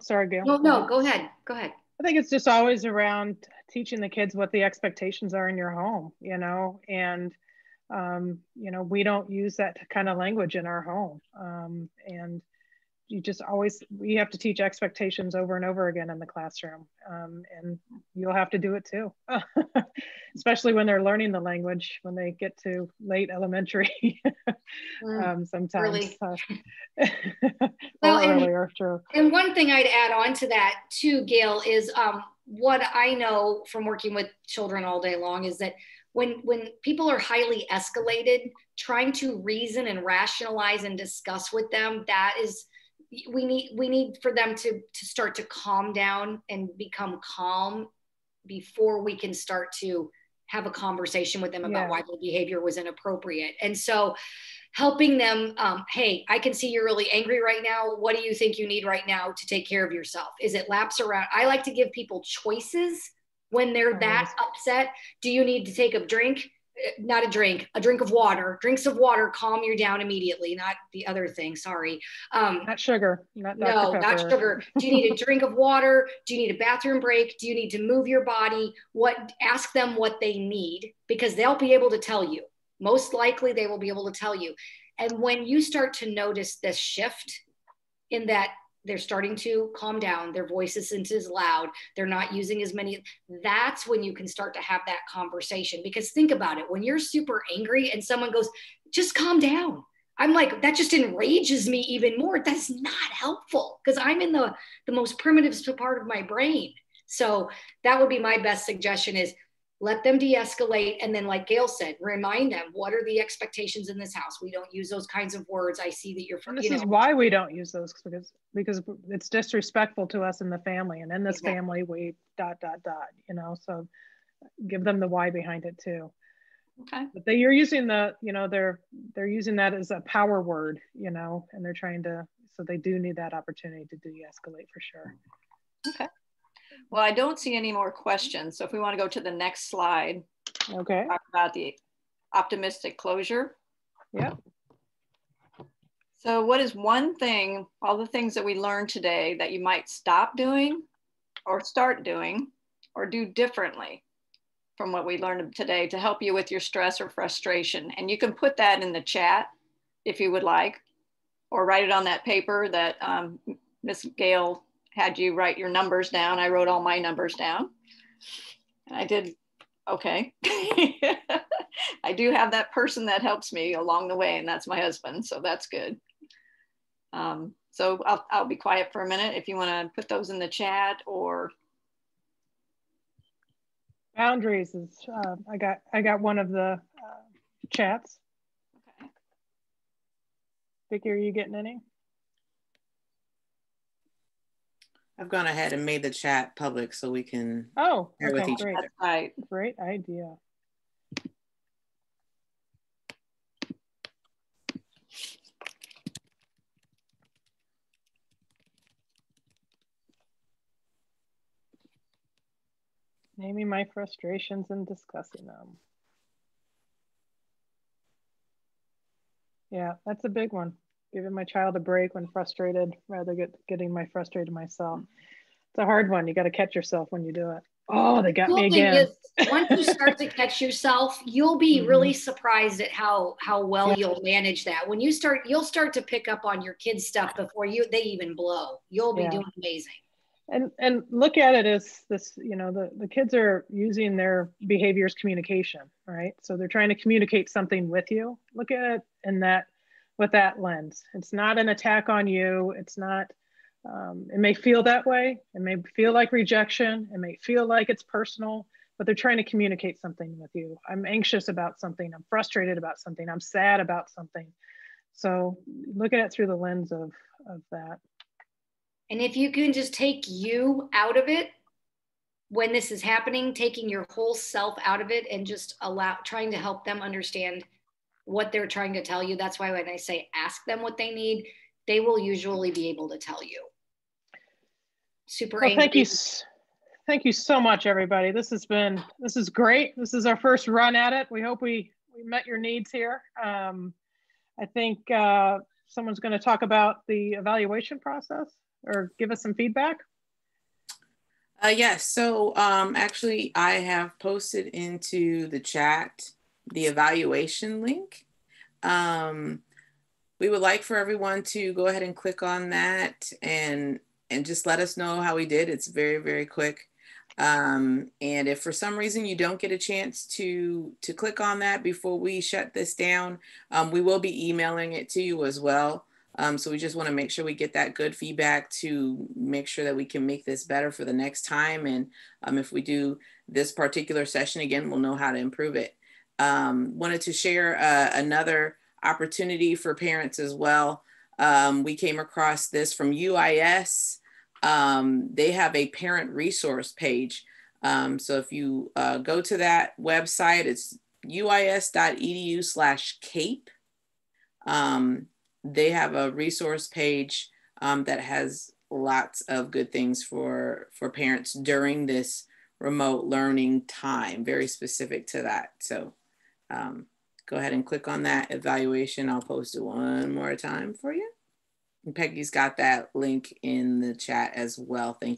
sorry, Gail. No, go ahead. Go ahead. I think it's just always around teaching the kids what the expectations are in your home, you know, and, you know, we don't use that kind of language in our home. And you just we have to teach expectations over and over again in the classroom. And you'll have to do it too, especially when they're learning the language, when they get to late elementary, sometimes. Really? Well, earlier, true. And one thing I'd add on to that too, Gail, is what I know from working with children all day long is that when people are highly escalated, trying to reason and rationalize and discuss with them, that is we need for them to start to calm down and become calm before we can start to have a conversation with them about why their behavior was inappropriate. And so helping them, hey, I can see you're really angry right now. What do you think you need right now to take care of yourself? Is it laps around? I like to give people choices when they're that upset. Do you need to take a drink? Not a drink of water. Drinks of water calm you down immediately, not the other thing, sorry. Not sugar, not Dr. No, Pepper. not sugar. Do you need a drink of water? Do you need a bathroom break? Do you need to move your body? Ask them what they need, because they'll be able to tell you. Most likely they will be able to tell you. And when you start to notice this shift in that they're starting to calm down, their voice isn't as loud, they're not using as many, that's when you can start to have that conversation. Because think about it, when you're super angry and someone goes, just calm down, I'm like, that just enrages me even more. That's not helpful, because I'm in the most primitive part of my brain. So that would be my best suggestion, is let them de-escalate. And then, like Gail said, remind them, what are the expectations in this house? We don't use those kinds of words. I see that you're from, this is why we don't use those, because it's disrespectful to us in the family, and in this family we ... you know, so give them the why behind it too. Okay. But you're using the, you know, they're using that as a power word, you know, and they're trying to, so they do need that opportunity to de-escalate for sure. Okay. Well, I don't see any more questions. So if we want to go to the next slide. Okay. Talk about the optimistic closure. Yep. So what is one thing, all the things that we learned today, that you might stop doing or start doing or do differently from what we learned today to help you with your stress or frustration? And you can put that in the chat if you would like, or write it on that paper that Miss Gail had you write your numbers down. I wrote all my numbers down. And I did okay. I do have that person that helps me along the way, and that's my husband. So that's good. So I'll be quiet for a minute if you want to put those in the chat. Or boundaries is I got one of the chats. Okay. Vicki, are you getting any? I've gone ahead and made the chat public so we can share with each great. other. Right. Great idea. Naming my frustrations and discussing them. Yeah, that's a big one. Giving my child a break when frustrated, rather getting my frustrated myself. It's a hard one. You got to catch yourself when you do it. Oh, they got me again. Once you start to catch yourself, you'll be really surprised at how well you'll manage that. When you start, you'll start to pick up on your kids' stuff before they even blow. You'll be doing amazing. And look at it as this, you know, the kids are using their behavior as communication, right? So they're trying to communicate something with you. Look at it in that, with that lens. It's not an attack on you. It's not, it may feel that way. It may feel like rejection. It may feel like it's personal, but they're trying to communicate something with you. I'm anxious about something. I'm frustrated about something. I'm sad about something. So look at it through the lens of that. And if you can just take you out of it when this is happening, taking your whole self out of it and just trying to help them understand what they're trying to tell you. That's why when I say ask them what they need, they will usually be able to tell you. Super angry. Thank you so much, everybody. This is great. This is our first run at it. We hope we met your needs here. I think someone's going to talk about the evaluation process or give us some feedback. Yes, so actually I have posted into the chat the evaluation link. We would like for everyone to go ahead and click on that and just let us know how we did. It's very, very quick. And if for some reason you don't get a chance to click on that before we shut this down, we will be emailing it to you as well. So we just want to make sure we get that good feedback to make sure that we can make this better for the next time. And if we do this particular session again, we'll know how to improve it. Wanted to share another opportunity for parents as well. we came across this from UIS. They have a parent resource page. So if you go to that website, it's uis.edu/CAPE. They have a resource page that has lots of good things for parents during this remote learning time, very specific to that. So go ahead and click on that evaluation. I'll post it one more time for you. And Peggy's got that link in the chat as well. Thank you.